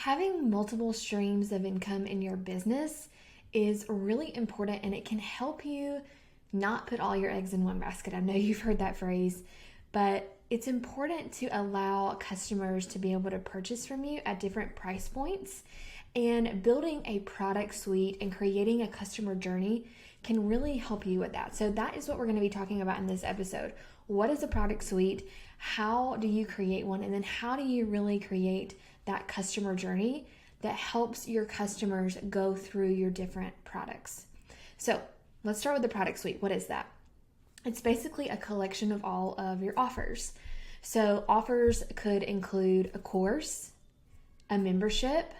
Having multiple streams of income in your business is really important, and it can help you not put all your eggs in one basket. I know you've heard that phrase, but it's important to allow customers to be able to purchase from you at different price points. And building a product suite and creating a customer journey can really help you with that. So that is what we're going to be talking about in this episode. What is a product suite? How do you create one? And then how do you really create that customer journey that helps your customers go through your different products? So let's start with the product suite. What is that? It's basically a collection of all of your offers. So offers could include a course, a membership,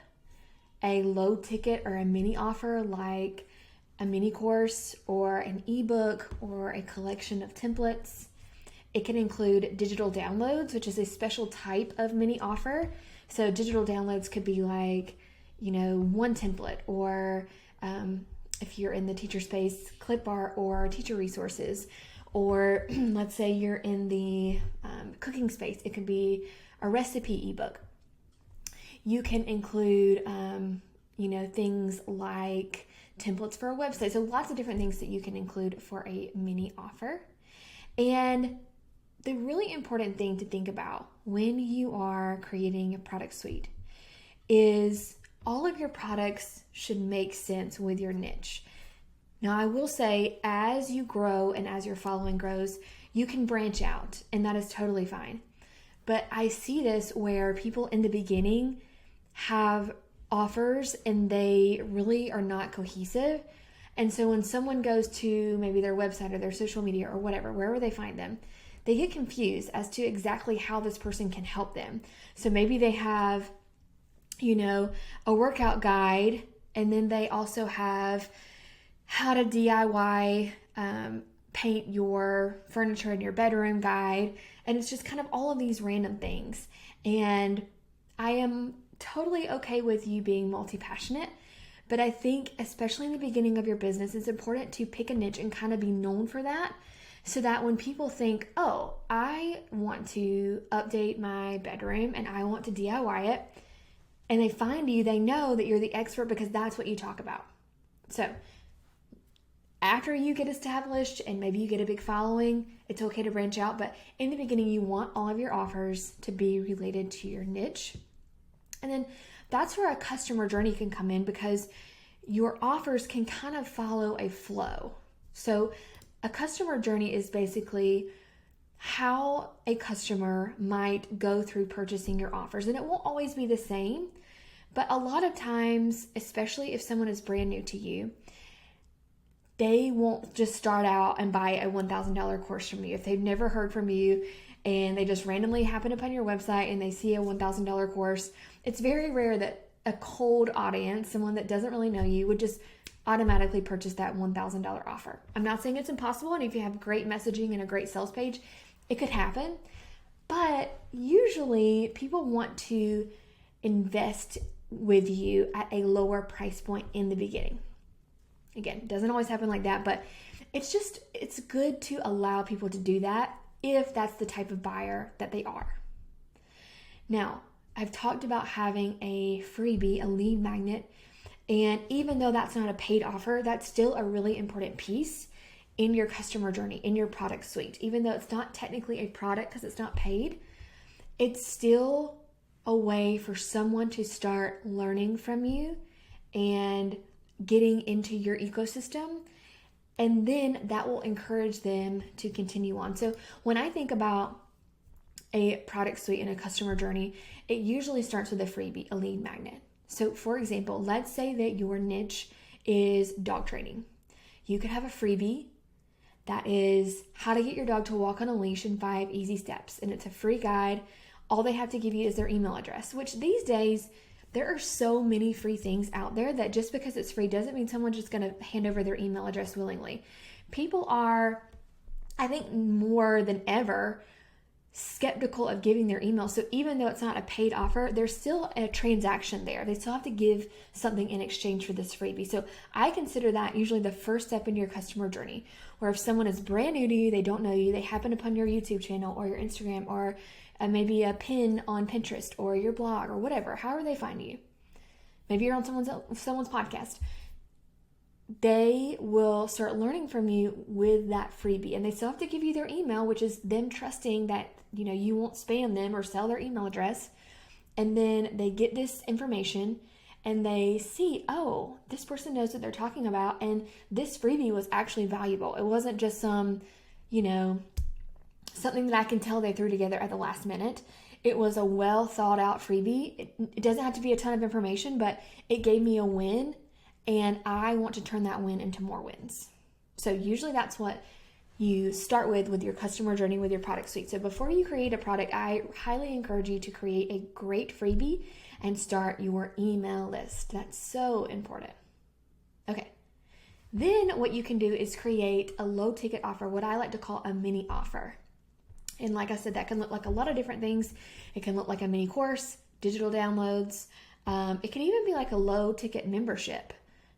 a low ticket or a mini offer like a mini course or an ebook or a collection of templates. It can include digital downloads, which is a special type of mini offer. So digital downloads could be like, one template, or if you're in the teacher space, clip art or teacher resources. Or let's say you're in the cooking space, it could be a recipe ebook. You can include, things like templates for a website. So lots of different things that you can include for a mini offer. And the really important thing to think about when you are creating a product suite is all of your products should make sense with your niche. Now, I will say, as you grow and as your following grows, you can branch out, and that is totally fine. But I see this where people in the beginning have offers and they really are not cohesive. And so when someone goes to maybe their website or their social media or whatever, wherever they find them, they get confused as to exactly how this person can help them. So maybe they have, a workout guide, and then they also have how to DIY paint your furniture in your bedroom guide. And it's just kind of all of these random things. And I am totally okay with you being multi-passionate, but I think especially in the beginning of your business, it's important to pick a niche and kind of be known for that, so that when people think, oh, I want to update my bedroom and I want to DIY it, and they find you, they know that you're the expert because that's what you talk about. So after you get established and maybe you get a big following, it's okay to branch out. But in the beginning, you want all of your offers to be related to your niche. And then that's where a customer journey can come in, because your offers can kind of follow a flow. So a customer journey is basically how a customer might go through purchasing your offers. And it won't always be the same, but a lot of times, especially if someone is brand new to you, they won't just start out and buy a $1,000 course from you. If they've never heard from you and they just randomly happen upon your website and they see a $1,000 course, it's very rare that a cold audience, someone that doesn't really know you, would just automatically purchase that $1,000 offer. I'm not saying it's impossible, and if you have great messaging and a great sales page, it could happen. But usually people want to invest with you at a lower price point in the beginning. Again, it doesn't always happen like that, but it's good to allow people to do that if that's the type of buyer that they are. Now, I've talked about having a freebie, a lead magnet, and even though that's not a paid offer, that's still a really important piece in your customer journey, in your product suite. Even though it's not technically a product because it's not paid, it's still a way for someone to start learning from you and getting into your ecosystem. And then that will encourage them to continue on. So when I think about a product suite and a customer journey, it usually starts with a freebie, a lead magnet. So for example, let's say that your niche is dog training. You could have a freebie that is how to get your dog to walk on a leash in 5 easy steps. And it's a free guide. All they have to give you is their email address, which these days, there are so many free things out there that just because it's free doesn't mean someone's just going to hand over their email address willingly. People are, I think, more than ever skeptical of giving their email. So even though it's not a paid offer, there's still a transaction there. They still have to give something in exchange for this freebie. So I consider that usually the first step in your customer journey, where if someone is brand new to you, they don't know you, they happen upon your YouTube channel or your Instagram or maybe a pin on Pinterest or your blog or whatever, however they find you. maybe you're on someone's podcast, they will start learning from you with that freebie. And they still have to give you their email, which is them trusting that, you won't spam them or sell their email address. And then they get this information and they see, oh, this person knows what they're talking about. And this freebie was actually valuable. It wasn't just some, something that I can tell they threw together at the last minute. It was a well thought out freebie. It doesn't have to be a ton of information, but it gave me a win, and I want to turn that win into more wins. So usually that's what you start with your customer journey, with your product suite. So before you create a product, I highly encourage you to create a great freebie and start your email list. That's so important. Okay. Then what you can do is create a low ticket offer, what I like to call a mini offer. And like I said, that can look like a lot of different things. It can look like a mini course, digital downloads. It can even be like a low ticket membership.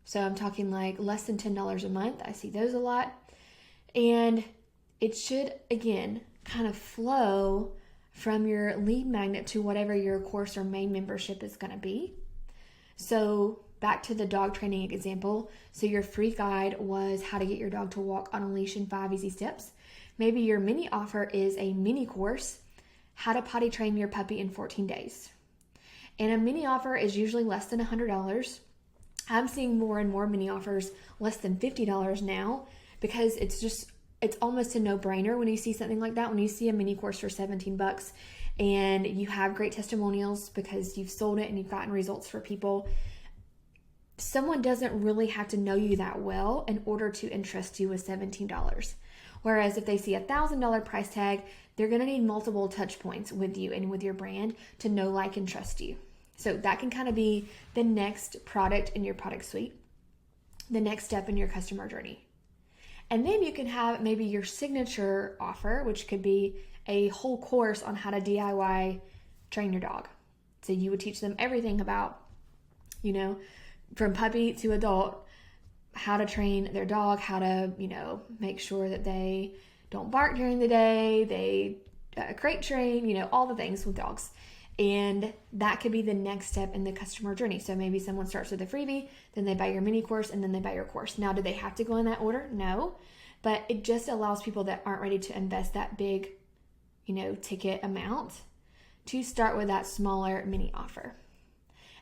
So I'm talking like less than $10 a month. I see those a lot. And it should, again, kind of flow from your lead magnet to whatever your course or main membership is going to be. So back to the dog training example. So your free guide was how to get your dog to walk on a leash in 5 easy steps. Maybe your mini offer is a mini course, how to potty train your puppy in 14 days. And a mini offer is usually less than $100. I'm seeing more and more mini offers less than $50 now, because it's almost a no-brainer when you see something like that. When you see a mini course for $17 and you have great testimonials because you've sold it and you've gotten results for people, someone doesn't really have to know you that well in order to entrust you with $17. Whereas if they see a $1,000 price tag, they're going to need multiple touch points with you and with your brand to know, like, and trust you. So that can kind of be the next product in your product suite, the next step in your customer journey. And then you can have maybe your signature offer, which could be a whole course on how to DIY train your dog. So you would teach them everything about, from puppy to adult, how to train their dog, how to, make sure that they don't bark during the day, they crate train, all the things with dogs. And that could be the next step in the customer journey. So maybe someone starts with a freebie, then they buy your mini course, and then they buy your course. Now, do they have to go in that order? No, but it just allows people that aren't ready to invest that big, ticket amount to start with that smaller mini offer.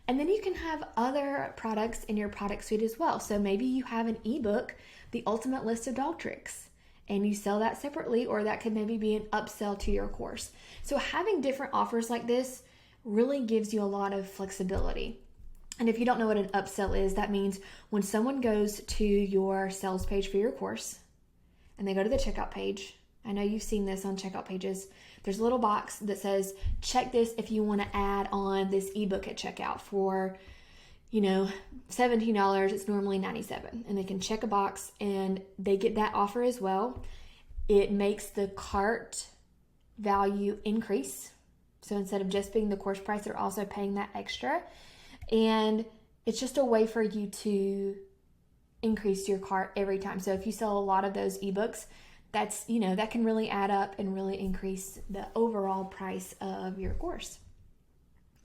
And then you can have other products in your product suite as well. So maybe you have an ebook, The Ultimate List of Dog Tricks, and you sell that separately, or that could maybe be an upsell to your course. So having different offers like this really gives you a lot of flexibility. And if you don't know what an upsell is, that means when someone goes to your sales page for your course and they go to the checkout page, I know you've seen this on checkout pages, there's a little box that says, check this if you want to add on this ebook at checkout for, $17. It's normally $97. And they can check a box and they get that offer as well. It makes the cart value increase. So instead of just being the course price, they're also paying that extra. And it's just a way for you to increase your cart every time. So if you sell a lot of those ebooks, that's, that can really add up and really increase the overall price of your course.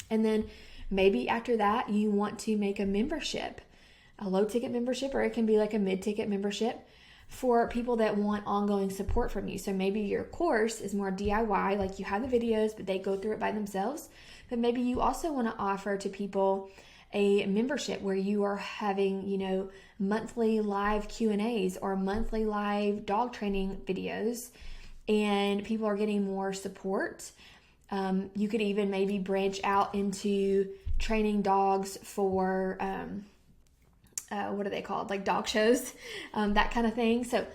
And then maybe after that, you want to make a membership, a low ticket membership, or it can be like a mid-ticket membership for people that want ongoing support from you. So maybe your course is more DIY, like you have the videos, but they go through it by themselves. But maybe you also want to offer to people a membership where you are having, monthly live Q&As or monthly live dog training videos, and people are getting more support. You could even maybe branch out into training dogs for, what are they called? Like dog shows, that kind of thing. So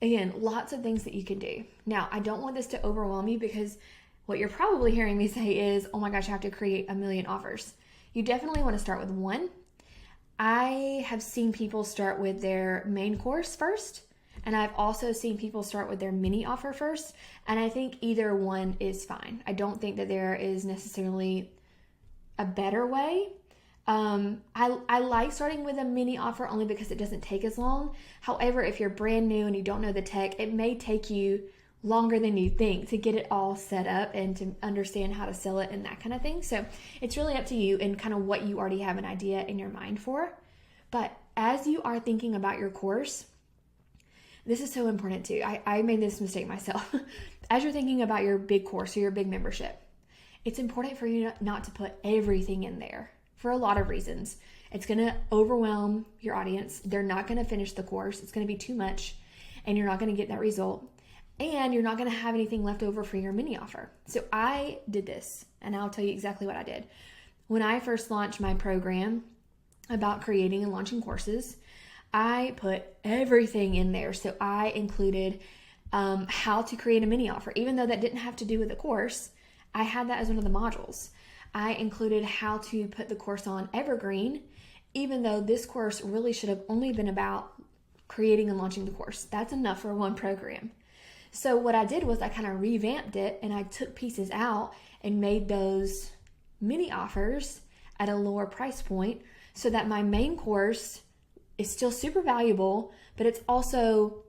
again, lots of things that you can do. Now, I don't want this to overwhelm you, because what you're probably hearing me say is, oh my gosh, I have to create a million offers. You definitely want to start with one. I have seen people start with their main course first, and I've also seen people start with their mini offer first, and I think either one is fine. I don't think that there is necessarily a better way. I like starting with a mini offer only because it doesn't take as long. However, if you're brand new and you don't know the tech, it may take you longer than you think to get it all set up and to understand how to sell it and that kind of thing. So it's really up to you and kind of what you already have an idea in your mind for. But as you are thinking about your course, this is so important too. I made this mistake myself. As you're thinking about your big course or your big membership, it's important for you not to put everything in there for a lot of reasons. It's going to overwhelm your audience. They're not going to finish the course. It's going to be too much and you're not going to get that result. And you're not going to have anything left over for your mini offer. So I did this, and I'll tell you exactly what I did. When I first launched my program about creating and launching courses, I put everything in there. So I included how to create a mini offer. Even though that didn't have to do with the course, I had that as one of the modules. I included how to put the course on evergreen, even though this course really should have only been about creating and launching the course. That's enough for one program. So what I did was I kind of revamped it and I took pieces out and made those mini offers at a lower price point so that my main course is still super valuable, but it's also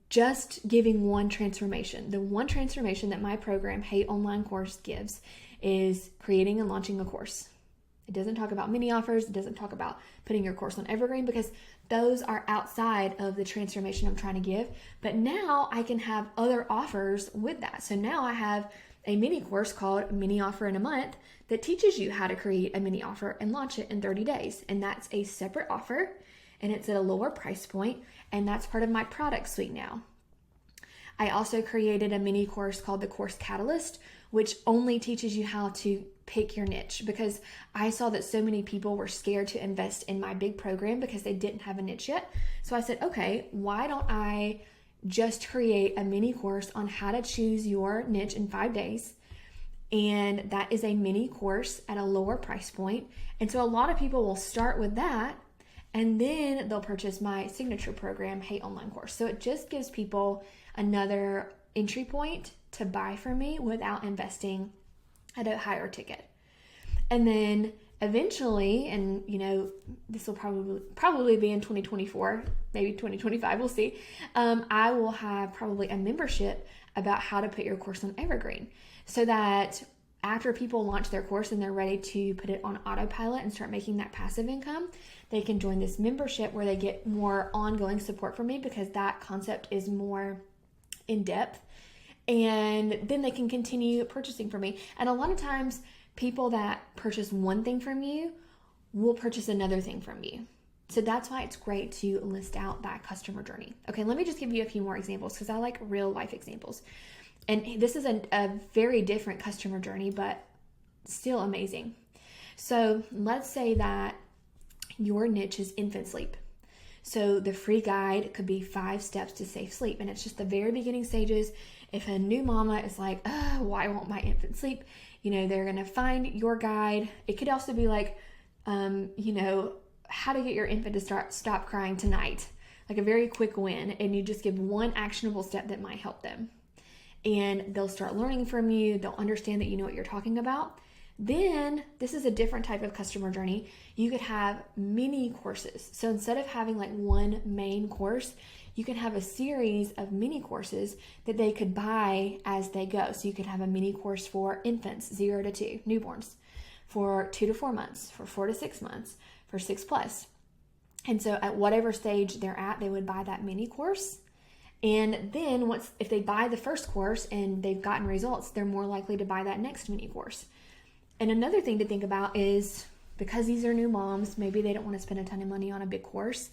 just giving one transformation. The one transformation that my program, Hey Online Course, gives is creating and launching a course. It doesn't talk about mini offers. It doesn't talk about putting your course on evergreen because those are outside of the transformation I'm trying to give. But now I can have other offers with that. So now I have a mini course called Mini Offer in a Month that teaches you how to create a mini offer and launch it in 30 days. And that's a separate offer and it's at a lower price point. And that's part of my product suite now. I also created a mini course called the Course Catalyst, which only teaches you how to pick your niche because I saw that so many people were scared to invest in my big program because they didn't have a niche yet. So I said, okay, why don't I just create a mini course on how to choose your niche in 5 days? And that is a mini course at a lower price point. And so a lot of people will start with that and then they'll purchase my signature program, Hey Online Course. So it just gives people another entry point to buy from me without investing at a higher ticket. And then eventually, and this will probably be in 2024, maybe 2025, we'll see. I will have probably a membership about how to put your course on evergreen so that after people launch their course and they're ready to put it on autopilot and start making that passive income, they can join this membership where they get more ongoing support from me because that concept is more in depth. And then they can continue purchasing from me. And a lot of times people that purchase one thing from you will purchase another thing from you. So that's why it's great to list out that customer journey. Okay, let me just give you a few more examples because I like real life examples. And this is a very different customer journey, but still amazing. So let's say that your niche is infant sleep. So the free guide could be 5 steps to safe sleep. And it's just the very beginning stages. If a new mama is like, oh, why won't my infant sleep? They're going to find your guide. It could also be like, how to get your infant to stop crying tonight. Like a very quick win. And you just give one actionable step that might help them. And they'll start learning from you. They'll understand that you know what you're talking about. Then this is a different type of customer journey. You could have mini courses. So instead of having like one main course, you can have a series of mini courses that they could buy as they go. So you could have a mini course for infants, 0 to 2, newborns, for 2 to 4 months, for 4 to 6 months, for 6+. And so at whatever stage they're at, they would buy that mini course. And then if they buy the first course and they've gotten results, they're more likely to buy that next mini course. And another thing to think about is because these are new moms, maybe they don't want to spend a ton of money on a big course.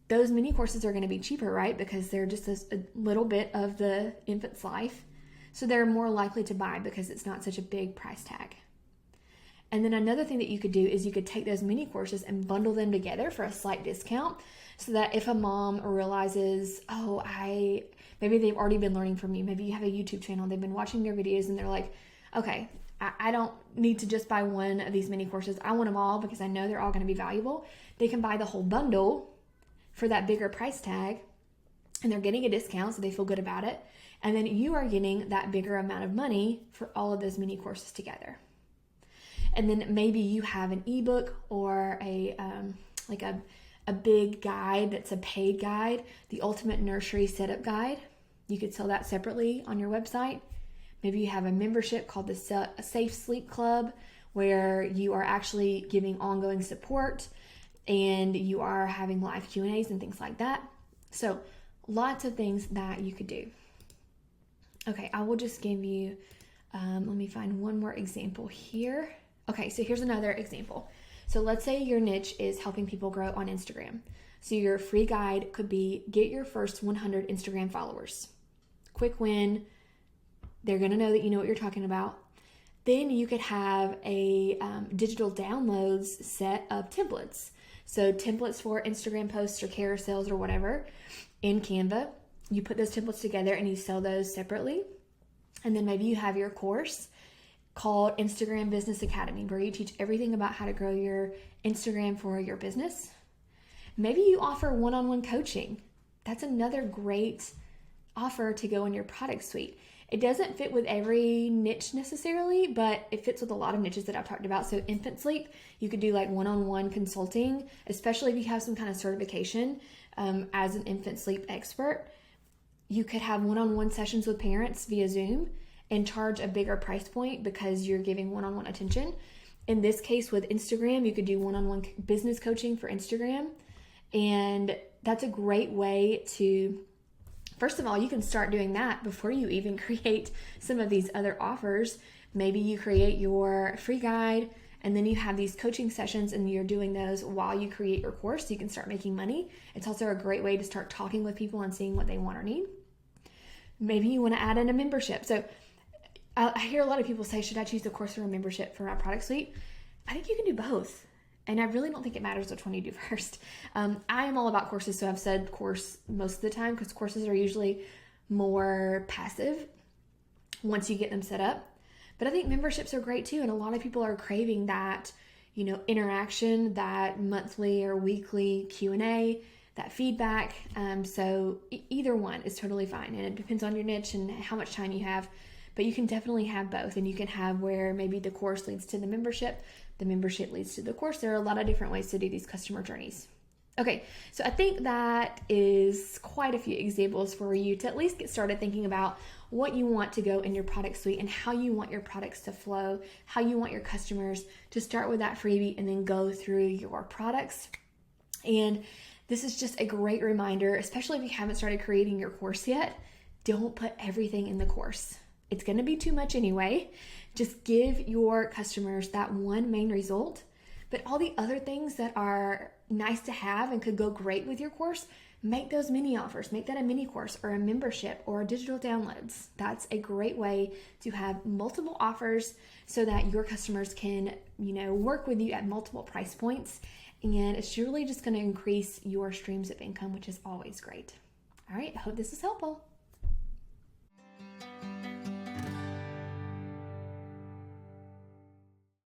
Those mini courses are going to be cheaper, right? Because they're just a little bit of the infant's life. So they're more likely to buy because it's not such a big price tag. And then another thing that you could do is you could take those mini courses and bundle them together for a slight discount so that if a mom realizes, maybe they've already been learning from you. Maybe you have a YouTube channel. They've been watching your videos and they're like, okay, I don't need to just buy one of these mini courses. I want them all because I know they're all going to be valuable. They can buy the whole bundle for that bigger price tag and they're getting a discount so they feel good about it. And then you are getting that bigger amount of money for all of those mini courses together. And then maybe you have an ebook or a big guide that's a paid guide, the Ultimate Nursery Setup Guide. You could sell that separately on your website. Maybe you have a membership called the Safe Sleep Club, where you are actually giving ongoing support and you are having live Q&As and things like that. So lots of things that you could do. Okay, I will just give you, let me find one more example here. Okay, so here's another example. So let's say your niche is helping people grow on Instagram. So your free guide could be get your first 100 Instagram followers. Quick win. They're going to know that you know what you're talking about. Then you could have a digital downloads set of templates. So templates for Instagram posts or carousels or whatever in Canva. You put those templates together and you sell those separately. And then maybe you have your course called Instagram Business Academy, where you teach everything about how to grow your Instagram for your business. Maybe you offer one-on-one coaching. That's another great offer to go in your product suite. It doesn't fit with every niche necessarily, but it fits with a lot of niches that I've talked about. So infant sleep, you could do like one-on-one consulting, especially if you have some kind of certification as an infant sleep expert. You could have one-on-one sessions with parents via Zoom and charge a bigger price point because you're giving one-on-one attention. In this case with Instagram, you could do one-on-one business coaching for Instagram. And that's a great way to, first of all, you can start doing that before you even create some of these other offers. Maybe you create your free guide and then you have these coaching sessions and you're doing those while you create your course so you can start making money. It's also a great way to start talking with people and seeing what they want or need. Maybe you want to add in a membership. So I hear a lot of people say, should I choose a course or a membership for my product suite? I think you can do both. And I really don't think it matters which one you do first. I am all about courses, so I've said course most of the time because courses are usually more passive once you get them set up. But I think memberships are great too, and a lot of people are craving that, interaction, that monthly or weekly Q&A, that feedback. So either one is totally fine, and it depends on your niche and how much time you have. But you can definitely have both, and you can have where maybe the course leads to the membership leads to the course. There are a lot of different ways to do these customer journeys. Okay, so I think that is quite a few examples for you to at least get started thinking about what you want to go in your product suite and how you want your products to flow, how you want your customers to start with that freebie and then go through your products. And this is just a great reminder, especially if you haven't started creating your course yet, don't put everything in the course. It's going to be too much anyway. Just give your customers that one main result, but all the other things that are nice to have and could go great with your course, make those mini offers. Make that a mini course or a membership or digital downloads. That's a great way to have multiple offers so that your customers can, work with you at multiple price points. And it's really just going to increase your streams of income, which is always great. All right, I hope this is helpful.